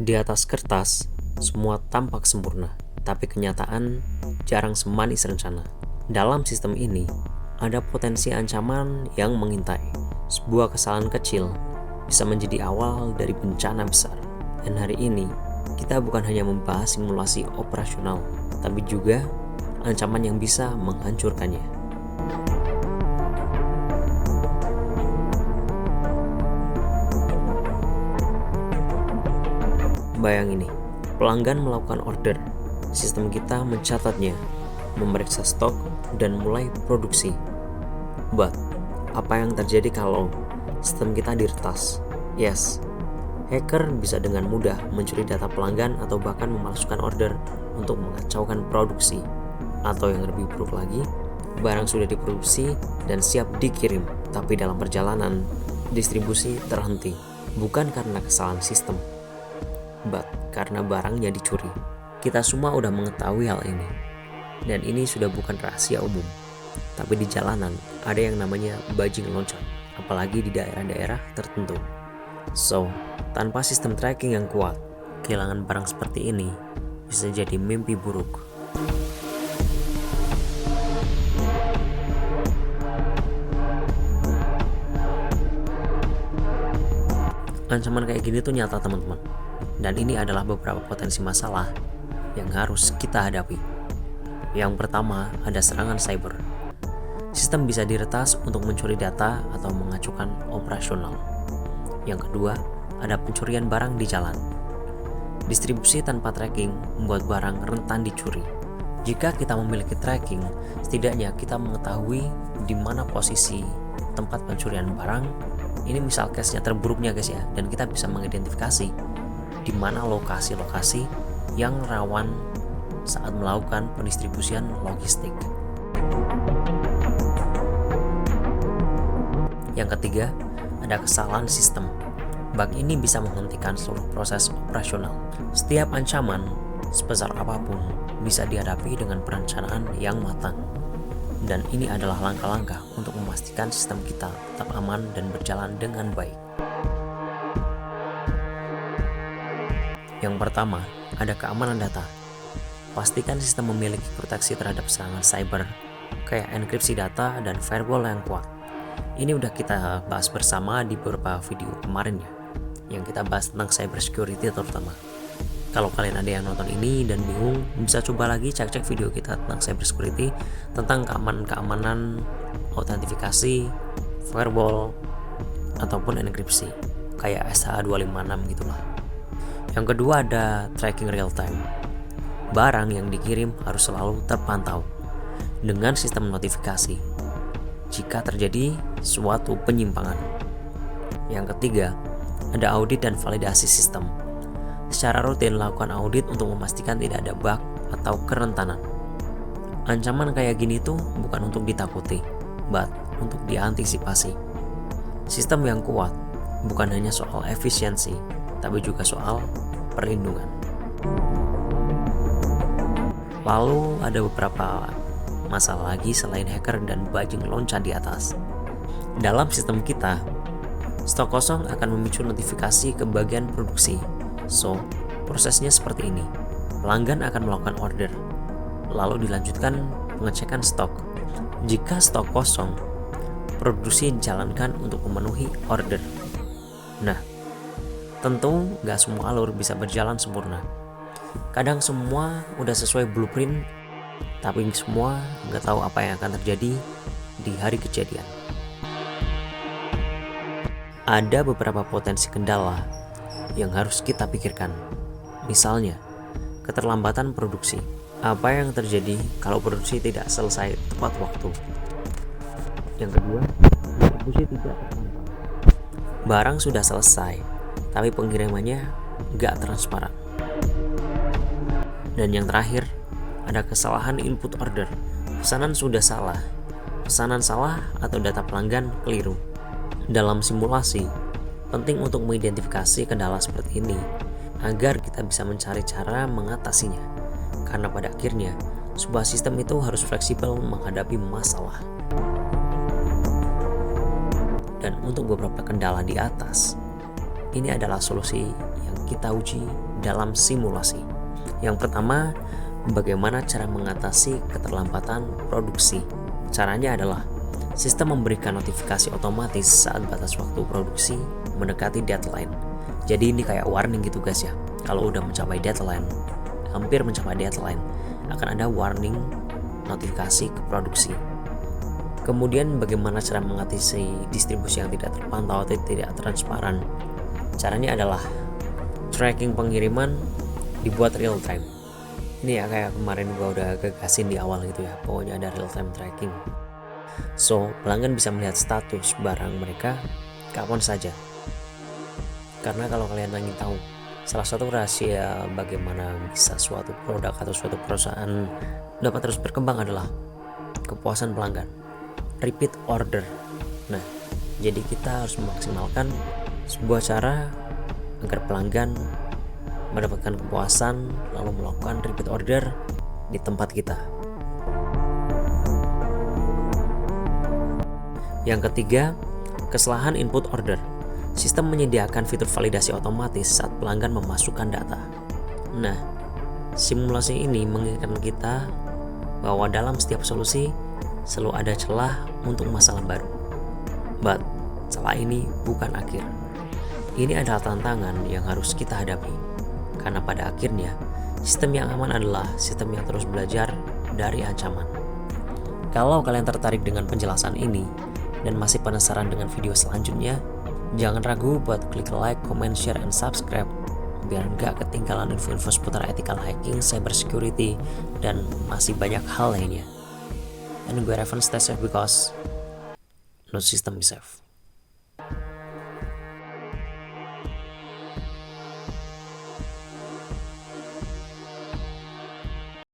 Di atas kertas, semua tampak sempurna, tapi kenyataan jarang semanis rencana. Dalam sistem ini, ada potensi ancaman yang mengintai. Sebuah kesalahan kecil bisa menjadi awal dari bencana besar. Dan hari ini, kita bukan hanya membahas simulasi operasional, tapi juga ancaman yang bisa menghancurkannya. Bayang ini, pelanggan melakukan order, sistem kita mencatatnya, memeriksa stok, dan mulai produksi. But, apa yang terjadi kalau sistem kita diretas? Yes, hacker bisa dengan mudah mencuri data pelanggan atau bahkan memalsukan order untuk mengacaukan produksi. Atau yang lebih buruk lagi, barang sudah diproduksi dan siap dikirim, tapi dalam perjalanan, distribusi terhenti. Bukan karena kesalahan sistem, but karena barangnya dicuri. Kita semua udah mengetahui hal ini. Dan ini sudah bukan rahasia umum. Tapi di jalanan ada yang namanya bajing loncat, apalagi di daerah-daerah tertentu. So, tanpa sistem tracking yang kuat, kehilangan barang seperti ini bisa jadi mimpi buruk. Ancaman kayak gini tuh nyata, teman-teman. Dan ini adalah beberapa potensi masalah yang harus kita hadapi. Yang pertama, ada serangan cyber. Sistem bisa diretas untuk mencuri data atau mengacukan operasional. Yang kedua, ada pencurian barang di jalan. Distribusi tanpa tracking membuat barang rentan dicuri. Jika kita memiliki tracking, setidaknya kita mengetahui di mana posisi tempat pencurian barang. Ini misal case-nya terburuknya guys ya, dan kita bisa mengidentifikasi di mana lokasi-lokasi yang rawan saat melakukan pendistribusian logistik. Yang ketiga, ada kesalahan sistem. Bug ini bisa menghentikan seluruh proses operasional. Setiap ancaman, sebesar apapun, bisa dihadapi dengan perencanaan yang matang. Dan ini adalah langkah-langkah untuk memastikan sistem kita tetap aman dan berjalan dengan baik. Yang pertama, ada keamanan data. Pastikan sistem memiliki proteksi terhadap serangan cyber, kayak enkripsi data dan firewall yang kuat. Ini udah kita bahas bersama di beberapa video kemarin ya, yang kita bahas tentang cyber security terutama. Kalau kalian ada yang nonton ini dan bingung, bisa coba lagi cek-cek video kita tentang cyber security, tentang keamanan, autentifikasi, firewall, ataupun enkripsi, kayak SH256 gitulah. Yang kedua ada tracking real time. Barang yang dikirim harus selalu terpantau dengan sistem notifikasi jika terjadi suatu penyimpangan. Yang ketiga, ada audit dan validasi sistem. Secara rutin lakukan audit untuk memastikan tidak ada bug atau kerentanan. Ancaman kayak gini tuh bukan untuk ditakuti, but untuk diantisipasi. Sistem yang kuat bukan hanya soal efisiensi, tapi juga soal perlindungan. Lalu ada beberapa masalah lagi selain hacker dan bajing loncat di atas. Dalam sistem kita, stok kosong akan memicu notifikasi ke bagian produksi. So, prosesnya seperti ini. Pelanggan akan melakukan order, lalu dilanjutkan pengecekan stok. Jika stok kosong, produksi dijalankan untuk memenuhi order. Nah, tentu nggak semua alur bisa berjalan sempurna. Kadang semua udah sesuai blueprint, tapi semua nggak tahu apa yang akan terjadi di hari kejadian. Ada beberapa potensi kendala yang harus kita pikirkan. Misalnya, keterlambatan produksi. Apa yang terjadi kalau produksi tidak selesai tepat waktu? Yang kedua, distribusi tidak terpantau. Barang sudah selesai, tapi pengirimannya nggak transparan. Dan yang terakhir, ada kesalahan input order. Pesanan sudah salah, pesanan salah atau data pelanggan keliru. Dalam simulasi, penting untuk mengidentifikasi kendala seperti ini agar kita bisa mencari cara mengatasinya. Karena pada akhirnya, sebuah sistem itu harus fleksibel menghadapi masalah. Dan untuk beberapa kendala di atas, ini adalah solusi yang kita uji dalam simulasi. Yang pertama, bagaimana cara mengatasi keterlambatan produksi. Caranya adalah sistem memberikan notifikasi otomatis saat batas waktu produksi mendekati deadline. Jadi ini kayak warning gitu guys ya. Kalau udah mencapai deadline, hampir mencapai deadline, akan ada warning notifikasi ke produksi. Kemudian bagaimana cara mengatasi distribusi yang tidak terpantau atau tidak transparan. Caranya adalah tracking pengiriman dibuat real time. Ini ya kayak kemarin gua udah gagasin di awal gitu ya. Pokoknya ada real time tracking. So, pelanggan bisa melihat status barang mereka kapan saja. Karena kalau kalian ingin tahu, salah satu rahasia bagaimana bisa suatu produk atau suatu perusahaan dapat terus berkembang adalah kepuasan pelanggan, repeat order. Nah, jadi kita harus memaksimalkan sebuah cara agar pelanggan mendapatkan kepuasan lalu melakukan repeat order di tempat kita. Yang ketiga, kesalahan input order. Sistem menyediakan fitur validasi otomatis saat pelanggan memasukkan data. Nah, simulasi ini mengingatkan kita bahwa dalam setiap solusi selalu ada celah untuk masalah baru. But, celah ini bukan akhir. Ini adalah tantangan yang harus kita hadapi. Karena pada akhirnya, sistem yang aman adalah sistem yang terus belajar dari ancaman. Kalau kalian tertarik dengan penjelasan ini, dan masih penasaran dengan video selanjutnya, jangan ragu buat klik like, comment, share, and subscribe biar nggak ketinggalan info-info seputar ethical hacking, cyber security, dan masih banyak hal lainnya. And gue Revan, stay safe because no system is safe.